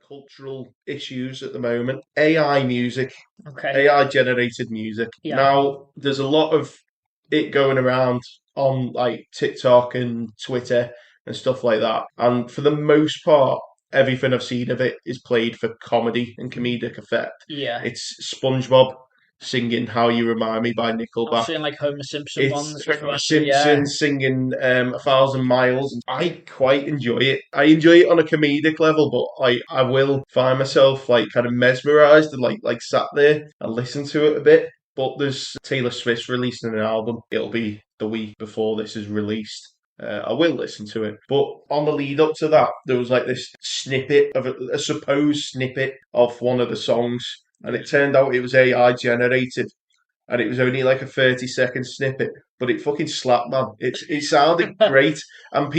cultural issues at the moment. AI music, Okay. AI generated music. Yeah. Now, there's a lot of it going around on like TikTok and Twitter and stuff like that. And for the most part, everything I've seen of it is played for comedy and comedic effect. Yeah. It's SpongeBob singing "How You Remind Me" by I've Nickelback. seen like Homer Simpson It's ones Homer before too. Yeah. Simpson singing "A Thousand Miles." I quite enjoy it. I enjoy it on a comedic level, but I will find myself like kind of mesmerized and like sat there and listen to it a bit. But there's Taylor Swift releasing an album. It'll be the week before this is released. I will listen to it. But on the lead up to that, there was like this snippet of a supposed snippet of one of the songs, and it turned out it was AI generated, and it was only like a 30-second snippet, but it fucking slapped, man. It sounded great, and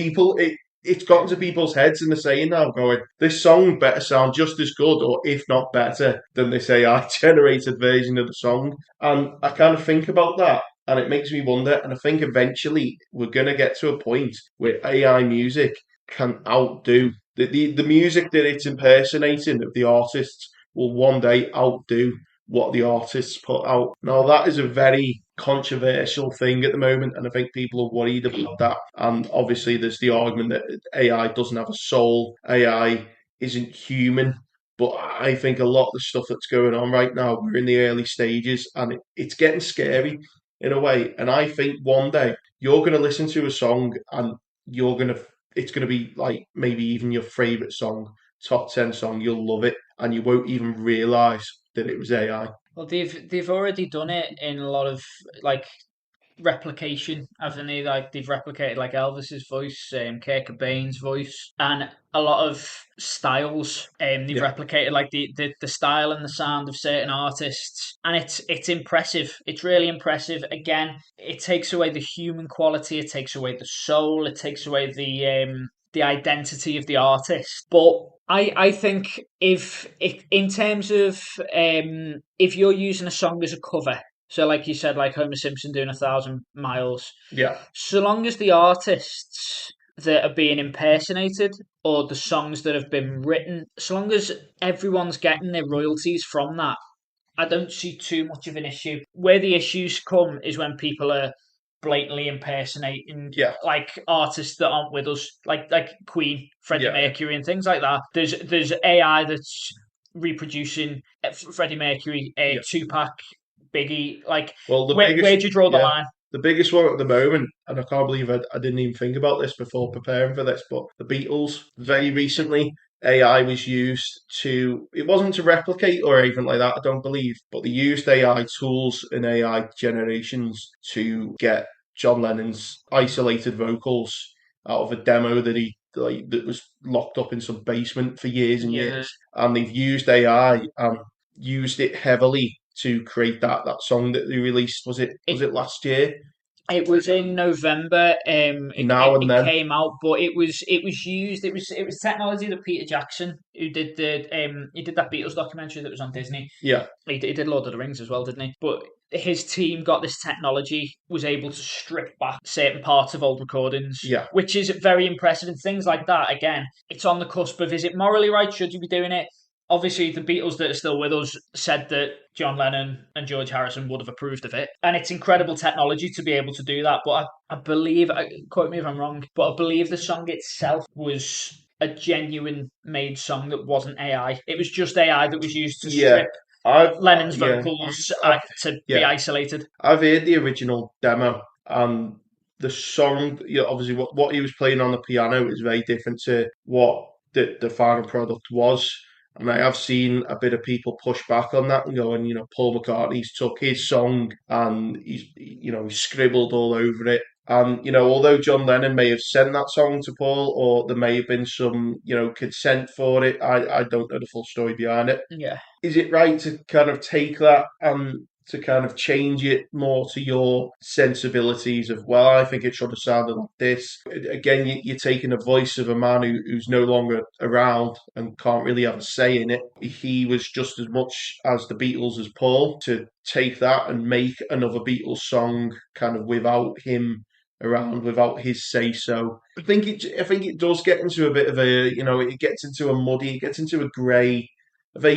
it's gotten to people's heads, and they're saying now, going, this song better sound just as good, or if not better, than this AI generated version of the song. And I kind of think about that, and it makes me wonder. And I think eventually we're gonna get to a point where AI music can outdo the music that it's impersonating of the artists will one day outdo what the artists put out. Now, that is a very controversial thing at the moment, and I think people are worried about that. And obviously, there's the argument that AI doesn't have a soul, AI isn't human. But I think a lot of the stuff that's going on right now, we're in the early stages, and it's getting scary in a way. And I think one day you're going to listen to a song, and you're going to it's going to be like maybe even your favorite song, top 10 song. You'll love it, and you won't even realize that it was AI. Well, they've already done it in a lot of like replication, haven't they? Like they've replicated like Elvis's voice, Kurt Cobain's voice, and a lot of styles. They've Yeah. replicated like the style and the sound of certain artists, and it's impressive. It's really impressive. Again, it takes away the human quality. It takes away the soul. It takes away the identity of the artist. But I think if in terms of if you're using a song as a cover, so, like you said, like Homer Simpson doing 1,000 miles, Yeah. so long as the artists that are being impersonated or the songs that have been written, so long as everyone's getting their royalties from that, I don't see too much of an issue. Where the issues come is when people are blatantly impersonating Yeah. like artists that aren't with us, like Queen, Freddie Yeah. Mercury, and things like that. There's AI that's reproducing Freddie Mercury, Yeah. Tupac, Biggie. Like, Well, where do you draw the yeah, line? the biggest one at the moment, and I can't believe I didn't even think about this before preparing for this, but the Beatles, very recently, AI was used it wasn't to replicate or anything like that, I don't believe, but they used AI tools and AI generations to get John Lennon's isolated vocals out of a demo that was locked up in some basement for years and Yeah. years. And they've used AI and used it heavily to create that song that they released. Was It it last year? It was in November. Now and It then. came out, but it was used. It was technology that Peter Jackson, who did he did that Beatles documentary that was on Disney. Yeah, He did Lord of the Rings as well, didn't he? But his team got this technology, was able to strip back certain parts of old recordings, yeah. which is very impressive. And things like that, again, it's on the cusp of, is it morally right? Should you be doing it? Obviously, the Beatles that are still with us said that John Lennon and George Harrison would have approved of it. And it's incredible technology to be able to do that. But I believe, quote me if I'm wrong, but I believe the song itself was a genuine made song that wasn't AI. It was just AI that was used to Yeah, strip Lennon's yeah, vocals to be yeah. isolated. I've heard the original demo, and the song. Obviously, what he was playing on the piano is very different to what the final product was. And I have seen a bit of people push back on that and going, Paul McCartney's took his song and he scribbled all over it. And, although John Lennon may have sent that song to Paul, or there may have been some, consent for it, I don't know the full story behind it. Yeah. Is it right to kind of take that and to kind of change it more to your sensibilities of, well, I think it should have sounded like this? Again, you're taking a voice of a man who's no longer around and can't really have a say in it. He was just as much as the Beatles as Paul. To take that and make another Beatles song kind of without him around without his say so. I think it does get into a bit of a, it gets into a muddy, it gets into a very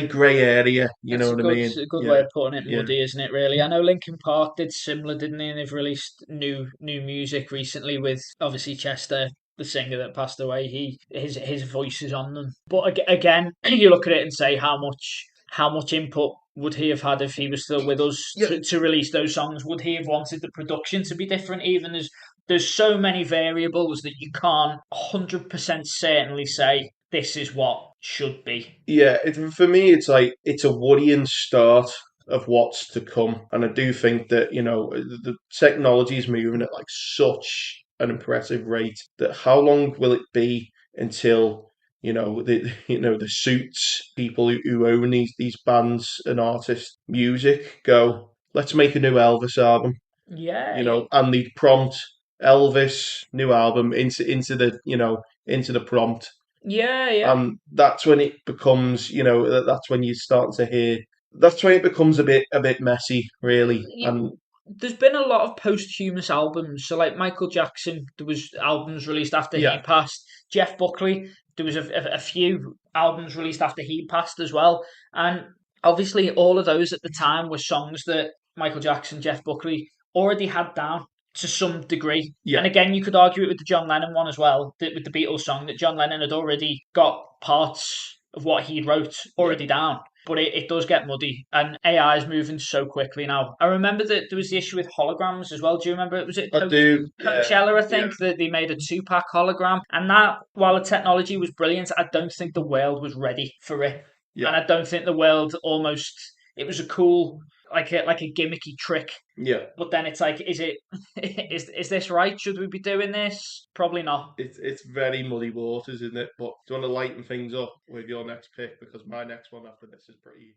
grey area. You know It's what I mean? a good way Yeah, of putting it, yeah, muddy, isn't it? Really, I know Linkin Park did similar, didn't they? And they've released new music recently with obviously Chester, the singer that passed away. His voice is on them. But again, you look at it and say how much input would he have had if he was still with us yeah, to release those songs? Would he have wanted the production to be different? Even as there's so many variables that you can't 100% certainly say this is what should be. yeah. For me, it's like it's a worrying start of what's to come, and I do think that the technology is moving at like such an impressive rate that how long will it be until the suits people who own these bands and artists music go, let's make a new Elvis album, Yeah, yeah, and the prompt Elvis new album into the prompt, yeah, yeah. and that's when it becomes, that's when you start to hear, that's when it becomes a bit messy, really, You, and there's been a lot of posthumous albums. So, like Michael Jackson, there was albums released after he yeah, passed. Jeff Buckley, there was a few albums released after he passed as well. And obviously, all of those at the time were songs that Michael Jackson, Jeff Buckley already had down to some degree. And yeah, again, you could argue it with the John Lennon one as well, with the Beatles song, that John Lennon had already got parts of what he wrote yeah. already down. But it does get muddy, and AI is moving so quickly now. I remember that there was the issue with holograms as well. Do you remember? Was it I do, yeah, Coachella? I yeah, think that they made a 2-pack hologram, and that while the technology was brilliant, I don't think the world was ready for it, yeah, and I don't think the world almost. It was a cool, like a gimmicky trick, yeah. but then it's like, is it is this right? Should we be doing this? Probably not. It's very muddy waters, isn't it? But do you want to lighten things up with your next pick, because my next one after this is pretty